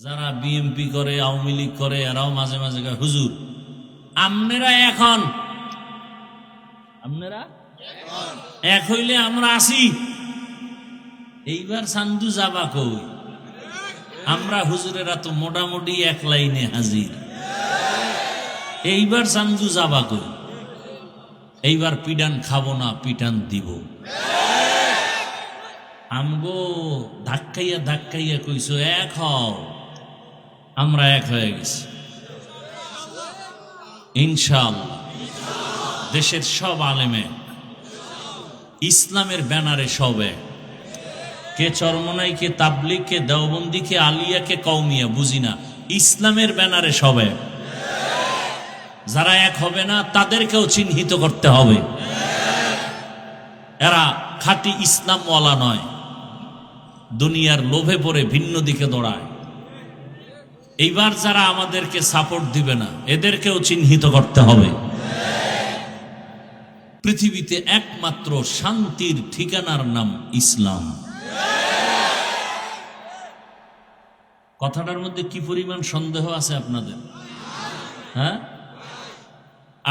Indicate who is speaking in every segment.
Speaker 1: যারা বিএমপি করে, আওয়ামী লীগ করে, এরাও মাঝে মাঝে কয় হুজুর আপনারা এখন এক হইলে আমরা আসি, এইবার সান্দু যাবা কই? আমরা হুজুরেরা তো মোটামুটি এক লাইনে হাজির, এইবার সান্দু যাবা কই? এইবার পিডান খাবো না, পিটান দিব। আমগো ধাক্কাইয়া ধাক্কাইয়া কইছো এক হও, আমরা এক হয়ে গেছি ইনশাআল্লাহ। দেশের সব আলেমে ইসলামের ব্যানারে সব এক, কে চরমনাই, কে তাবলিগ, কে দেওবন্দি, কে আলিয়া, কে কওমিয়া বুঝি না, ইসলামের ব্যানারে সব এক। যারা এক হবে না তাদেরকেও চিহ্নিত করতে হবে, এরা খাঁটি ইসলামওয়ালা নয়, দুনিয়ার লোভে পড়ে ভিন্ন দিকে দৌড়ায়। এইবার যারা আমাদেরকে সাপোর্ট দিবে না এদেরকেও চিহ্নিত করতে হবে। পৃথিবীতে একমাত্র শান্তির ঠিকানার নাম ইসলাম। কথাটার মধ্যে কি পরিমাণ সন্দেহ আছে আপনাদের? হ্যাঁ,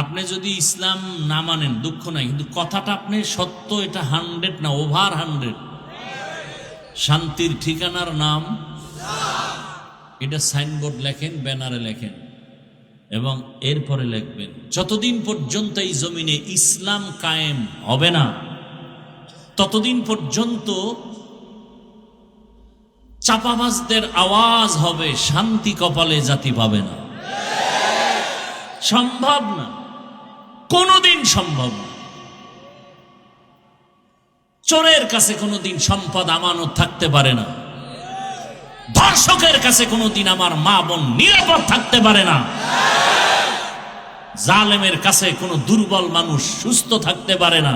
Speaker 1: আপনি যদি ইসলাম না মানেন দুঃখ নাই, কিন্তু কথাটা আপনি সত্য, এটা 100 না, ওভার 100। শান্তির ঠিকানার নাম, এটা সাইনবোর্ড লেখেন, ব্যানারে লেখেন, এবং এরপরে লিখবেন যতদিন পর্যন্ত এই জমিনে ইসলাম কায়েম হবে না ততদিন পর্যন্ত চাপাবাজদের আওয়াজ হবে, শান্তি কপালে জাতি পাবে না। সম্ভব না, কোনোদিন সম্ভব না। চোরের কাছে কোনোদিন সম্পদ আমানত থাকতে পারে না, ধর্ষকের কাছে কোনোদিন আমার মা বোন নিরাপদ থাকতে পারে না, জালেমের কাছে কোনো দুর্বল মানুষ সুস্থ থাকতে পারে না।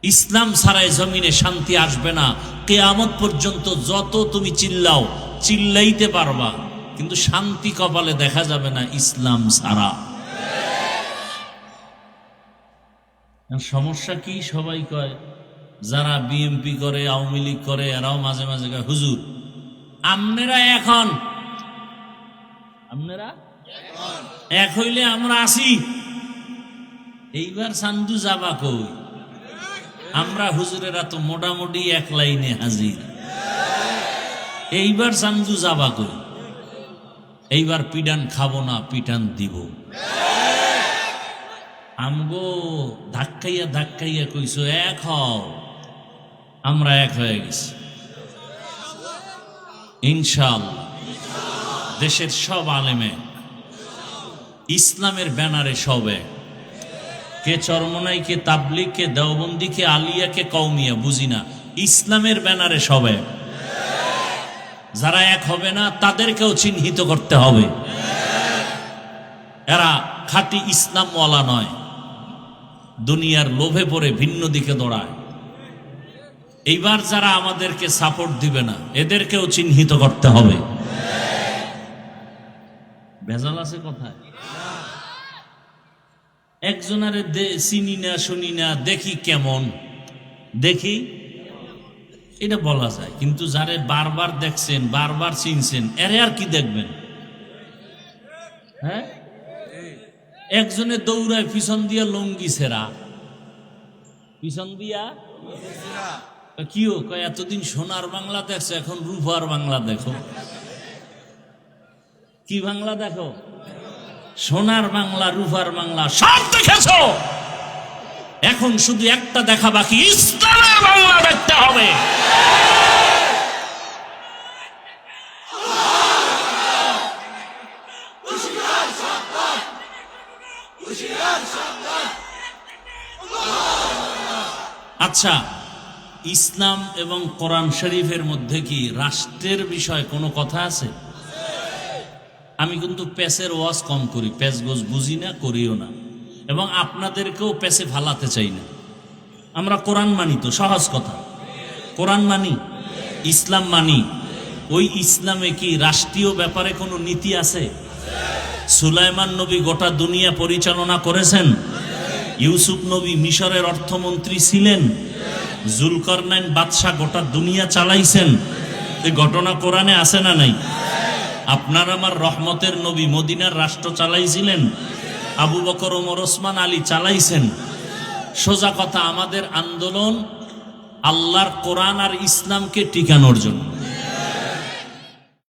Speaker 1: ইসলাম ছাড়াই জমিনে শান্তি আসবে না। কিয়ামত পর্যন্ত যত তুমি চিল্লাও, চিল্লাইতে পারবা, কিন্তু শান্তি কপালে দেখা যাবে না ইসলাম ছাড়া। সমস্যা কি? সবাই কয়, যারা বিএমপি করে, আওয়ামী লীগ করে, এরাও মাঝে মাঝে কয় হুজুর আপনারা এখন এক হইলে আমরা আসি, এইবার সান্দু যাবা কই? আমরা হুজুরেরা তো মোটামুটি এক লাইনে হাজির, এইবার সান্দু যাবা কই? এইবার পিডান খাবো না, পিটান দিব। আমগো ধাক্কাইয়া ধাক্কাইয়া কইছো এক হও, আমরা এক হয়ে গেছি ইনশাআল্লাহ। দেশের সব আলেমে ইসলামের ব্যানারে সব এক, কে চরমনাই, কে তাবলিগ, কে দেওবন্দি, কে আলিয়া, কে কওমিয়া বুঝি না, ইসলামের ব্যানারে সব এক। যারা এক হবে না তাদেরকেও চিহ্নিত করতে হবে, এরা খাঁটি ইসলামওয়ালা নয়, দুনিয়ার লোভে পড়ে ভিন্ন দিকে দৌড়ায়। এইবার যারা আমাদেরকে সাপোর্ট দিবে না এদেরকেও চিহ্নিত করতে হবে। ভেজাল আছে কথায়? একজনারে চিনি না, শুনি না, দেখি কেমন, দেখি এটা বলা যায়, কিন্তু যারে বারবার দেখছেন, বারবার চিনছেন, এরে আর কি দেখবেন? হ্যাঁ, একজনে দৌড়ায় পিছন দিয়া লঙ্গি ছেড়া, পিছন দিয়া কিও কয় এতদিন সোনার বাংলা দেখছো, এখন রূপার বাংলা দেখো। কি বাংলা দেখো? সোনার বাংলা, রূপার বাংলা সব দেখেছো, এখন শুধু একটা দেখা বাকি, ইসলামের বাংলা দেখতে হবে। আচ্ছা, ইসলাম এবং কোরআন শরীফের মধ্যে কি রাষ্ট্রের বিষয়ে কোনো কথা আছে? আমি কিন্তু প্যাসের ওয়াজ কম করি, প্যাস গোজ বুঝি না, করিও না, এবং আপনাদেরকেও প্যাসে ফালাতে চাই না। আমরা কোরআন মানি, তো সহজ কথা, কোরআন মানি, ইসলাম মানি। ওই ইসলামে কি রাষ্ট্রীয় ব্যাপারে কোনো নীতি আছে? সুলাইমান নবী গোটা দুনিয়া পরিচালনা করেছেন, ইউসুফ নবী মিশরের অর্থমন্ত্রী ছিলেন, জুলকারনাইন বাদশাহ গোটা দুনিয়া চালাইছেন, এই ঘটনা কোরআনে আছে না নাই? আপনার আমার রহমতের নবী মদিনার রাষ্ট্র চালাইছিলেন, আবু বকর, ওমর, ওসমান, আলী চালাইছেন। সোজা কথা, আমাদের আন্দোলন আল্লাহর কোরআন আর ইসলামকে টিকানোর জন্য।